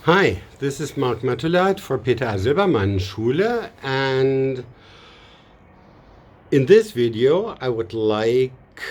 Hi, this is Mark Matuleit for Peter A. Silbermann Schule, and in this video I would like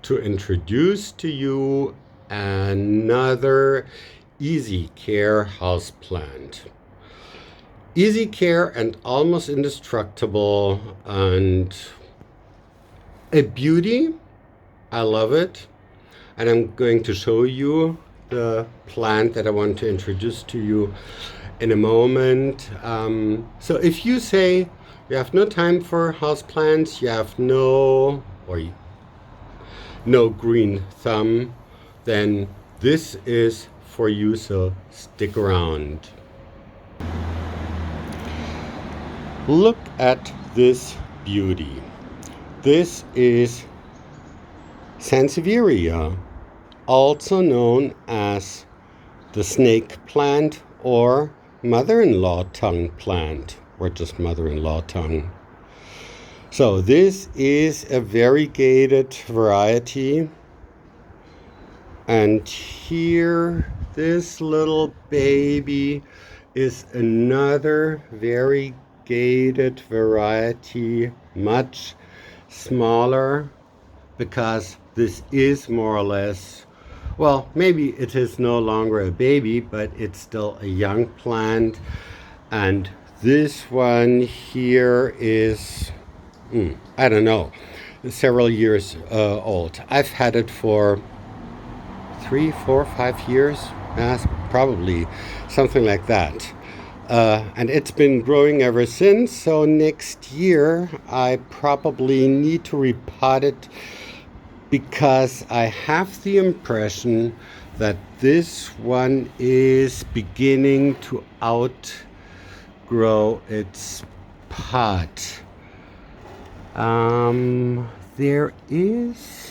to introduce to you another easy care houseplant. Easy care and almost indestructible and a beauty. I love it, and I'm going to show you the plant that I want to introduce to you in a moment. So if you say you have no time for houseplants, you have no green thumb, then this is for you, so stick around. Look at this beauty. This is Sansevieria, also known as the snake plant or mother-in-law tongue plant, or just mother-in-law tongue. So this is a variegated variety, and here this little baby is another variegated variety, much smaller, because this is more or less, well, maybe it is no longer a baby, but it's still a young plant. And this one here is, I don't know, several years old. I've had it for 3, 4, 5 years, probably something like that. And it's been growing ever since, so next year I probably need to repot it, because I have the impression that this one is beginning to outgrow its pot. There is,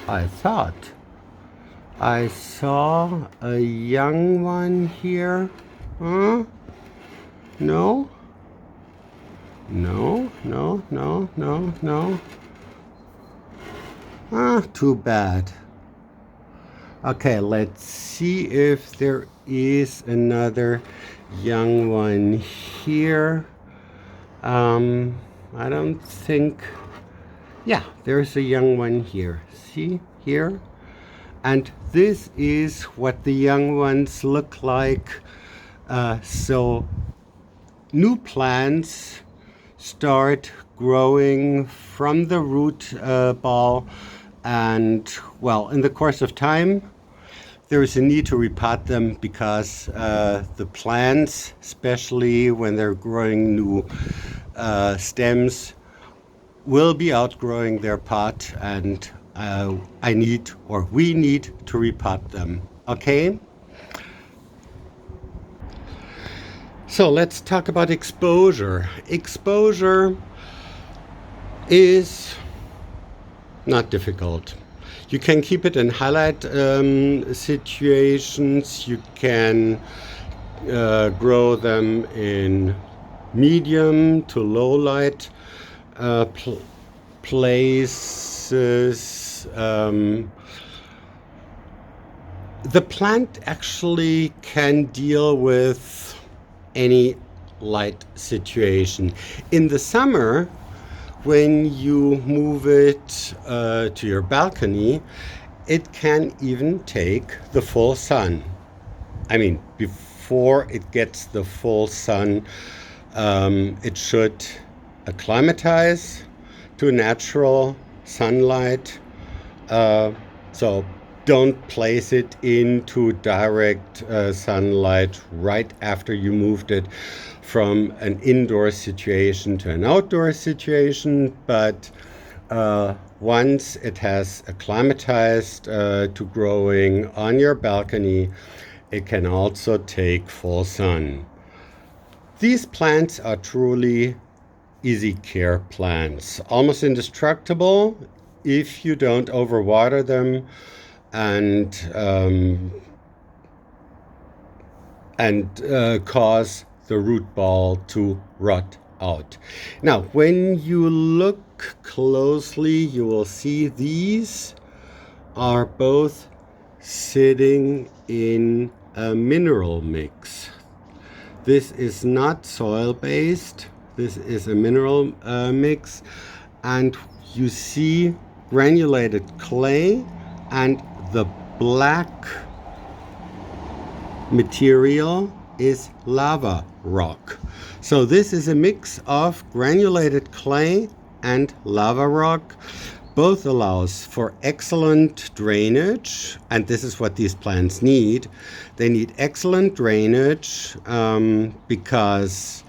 I thought I saw a young one here. Huh? No? No. Too bad. Okay, let's see if there is another young one here. I don't think, yeah, there's a young one here. See here? And this is what the young ones look like. So new plants start growing from the root ball, and well, in the course of time there is a need to repot them, because the plants, especially when they're growing new stems, will be outgrowing their pot, and we need to repot them. Okay? So let's talk about exposure. Exposure is not difficult. You can keep it in highlight situations. You can grow them in medium to low light places. The plant actually can deal with any light situation. In the summer, when you move it to your balcony, it can even take the full sun. I mean, before it gets the full sun, it should acclimatize to natural sunlight. So don't place it into direct sunlight right after you moved it from an indoor situation to an outdoor situation, but once it has acclimatized to growing on your balcony, it can also take full sun. These plants are truly easy care plants, almost indestructible if you don't overwater them and cause the root ball to rot out. Now, when you look closely, you will see these are both sitting in a mineral mix. This is not soil-based. This is a mineral mix. And you see granulated clay and the black material is lava rock. So this is a mix of granulated clay and lava rock. Both allows for excellent drainage, and this is what these plants need. They need excellent drainage because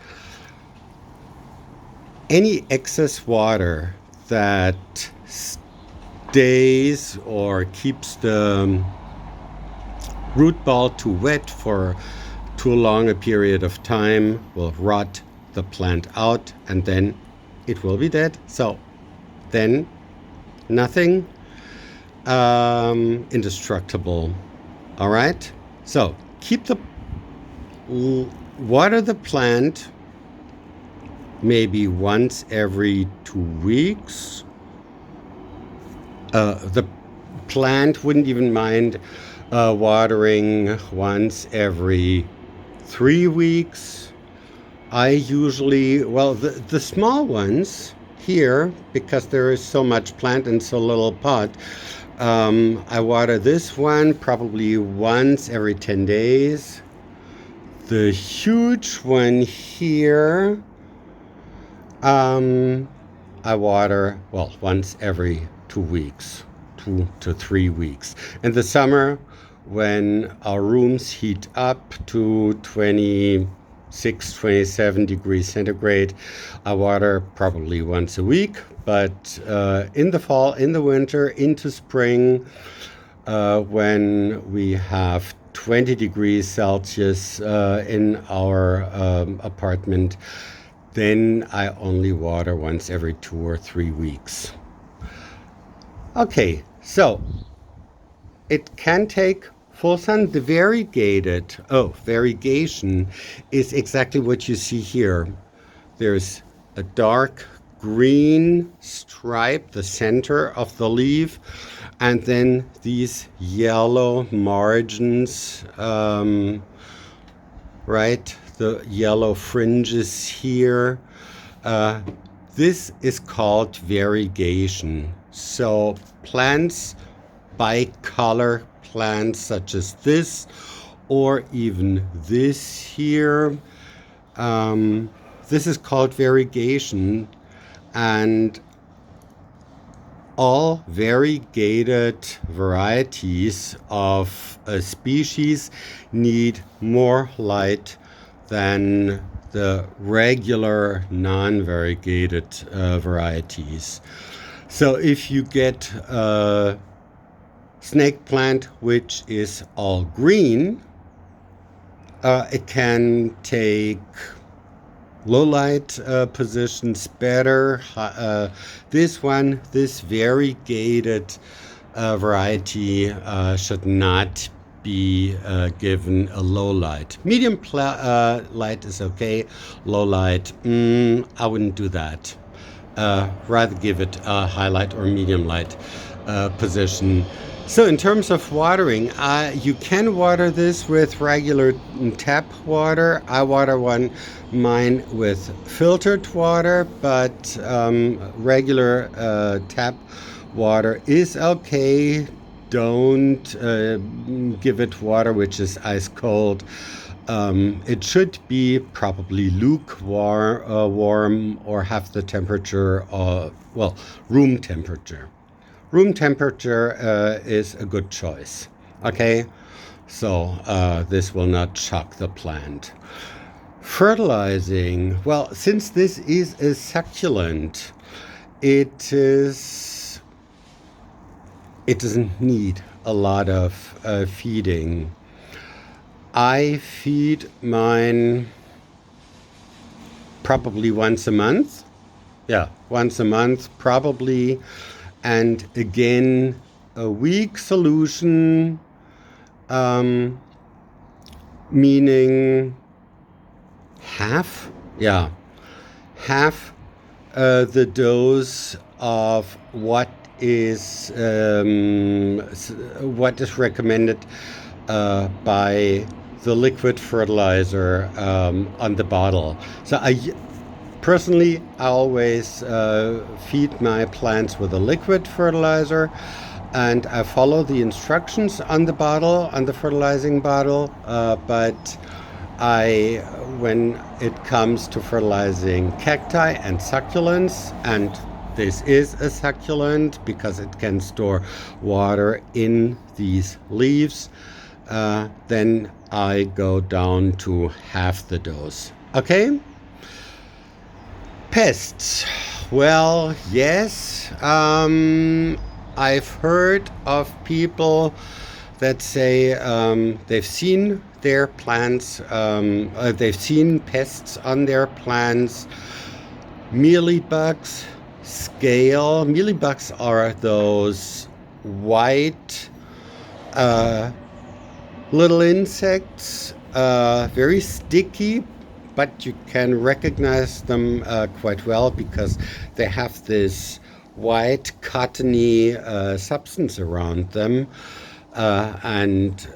any excess water that stays or keeps the root ball too wet for too long a period of time will rot the plant out, and then it will be dead. So then nothing indestructible. All right, so water the plant maybe once every 2 weeks. The plant wouldn't even mind watering once every 3 weeks. I usually, well, the small ones here, because there is so much plant in so little pot, I water this one probably once every 10 days. The huge one here, I water, well, once every 2 weeks, 2 to 3 weeks. In the summer, when our rooms heat up to 26, 27 degrees centigrade, I water probably once a week. But in the fall, in the winter, into spring, when we have 20 degrees Celsius in our apartment, then I only water once every 2 or 3 weeks. Okay, so it can take full sun. The variegation is exactly what you see here. There's a dark green stripe, the center of the leaf, and then these yellow margins, right? The yellow fringes here. This is called variegation. So plants, bicolor plants such as this, or even this here, this is called variegation. And all variegated varieties of a species need more light than the regular non-variegated varieties. So if you get a snake plant which is all green, it can take low light positions better. This variegated variety should not be given a low light. Medium light is okay. Low light, I wouldn't do that. Rather give it a high light or medium light position. So in terms of watering, you can water this with regular tap water. I water mine with filtered water, but regular tap water is okay. Don't give it water which is ice cold. It should be probably lukewarm or half the temperature of, well, room temperature. Room temperature is a good choice. Okay, so this will not shock the plant. Fertilizing, well, since this is a succulent, it doesn't need a lot of feeding. I feed mine probably once a month. Yeah, once a month probably. And again, a weak solution, meaning half the dose of what is recommended by the liquid fertilizer on the bottle. So personally, I always feed my plants with a liquid fertilizer, and I follow the instructions on the bottle, on the fertilizing bottle. But when it comes to fertilizing cacti and succulents, and this is a succulent because it can store water in these leaves, then I go down to half the dose. Okay? Pests. Well, yes. I've heard of people that say they've seen their plants, they've seen pests on their plants. Mealybugs, scale. Mealybugs are those white little insects, very sticky, but you can recognize them quite well because they have this white cottony substance around them, and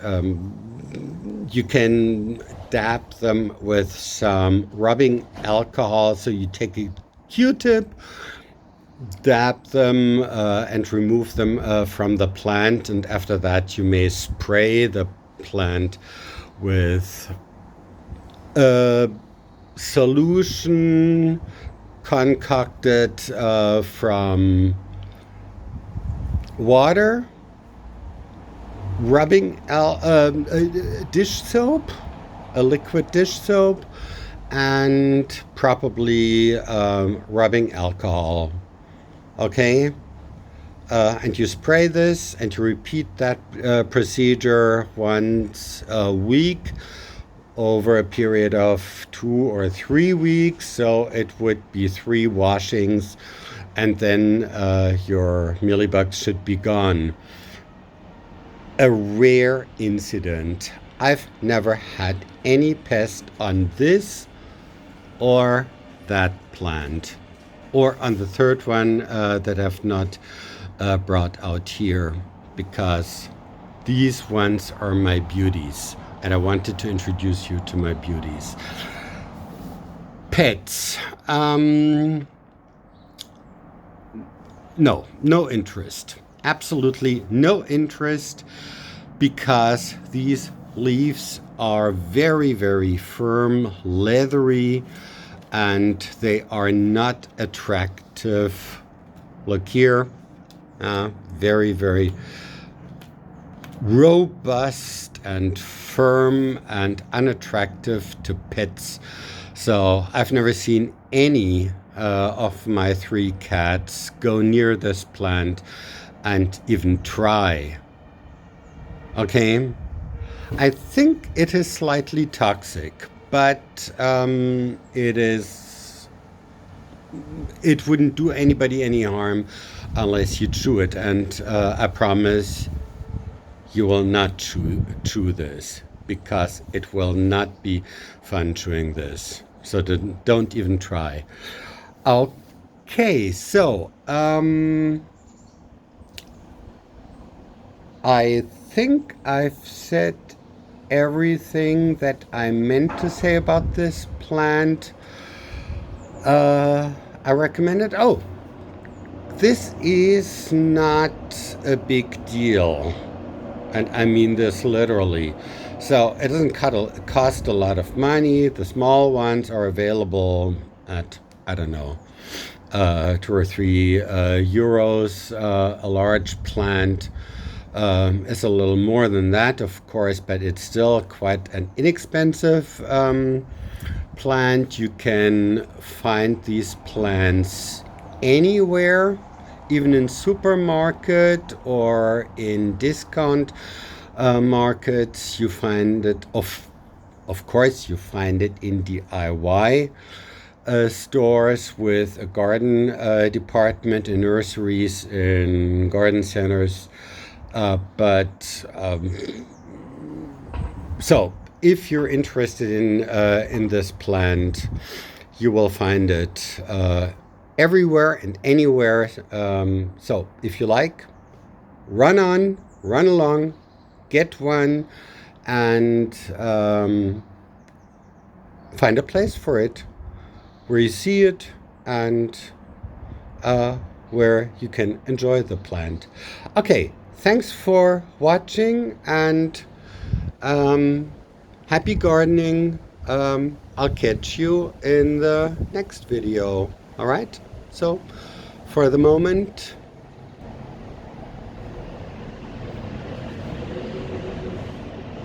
you can dab them with some rubbing alcohol. So you take a Q-tip, dab them and remove them from the plant, and after that you may spray the plant with a solution concocted from water, rubbing dish soap, a liquid dish soap, and probably rubbing alcohol. Okay? And you spray this and you repeat that procedure once a week over a period of 2 or 3 weeks. So it would be 3 washings, and then your mealybugs should be gone. A rare incident. I've never had any pest on this or that plant, or on the third one that I've not brought out here, because these ones are my beauties, and I wanted to introduce you to my beauties. Pets. No interest. Absolutely no interest, because these leaves are very, very firm, leathery, and they are not attractive. Look here, very, very robust and firm and unattractive to pets. So I've never seen any of my 3 cats go near this plant and even try. Okay? I think it is slightly toxic, but it wouldn't do anybody any harm unless you chew it, and I promise you will not chew this, because it will not be fun chewing this. So don't even try. Okay, so I think I've said everything that I meant to say about this plant. I recommend it. Oh, this is not a big deal, and I mean this literally. So it doesn't cost a lot of money. The small ones are available at, I don't know, 2 or 3 euros. A large plant is a little more than that, of course, but it's still quite an inexpensive plant. You can find these plants anywhere, even in supermarket or in discount markets. You find it, of course, you find it in DIY stores with a garden department, in nurseries, in garden centers. So if you're interested in this plant, you will find it everywhere and anywhere. So if you like, run along, get one, and find a place for it where you see it and where you can enjoy the plant. Okay, thanks for watching, and happy gardening. I'll catch you in the next video. All right, so for the moment,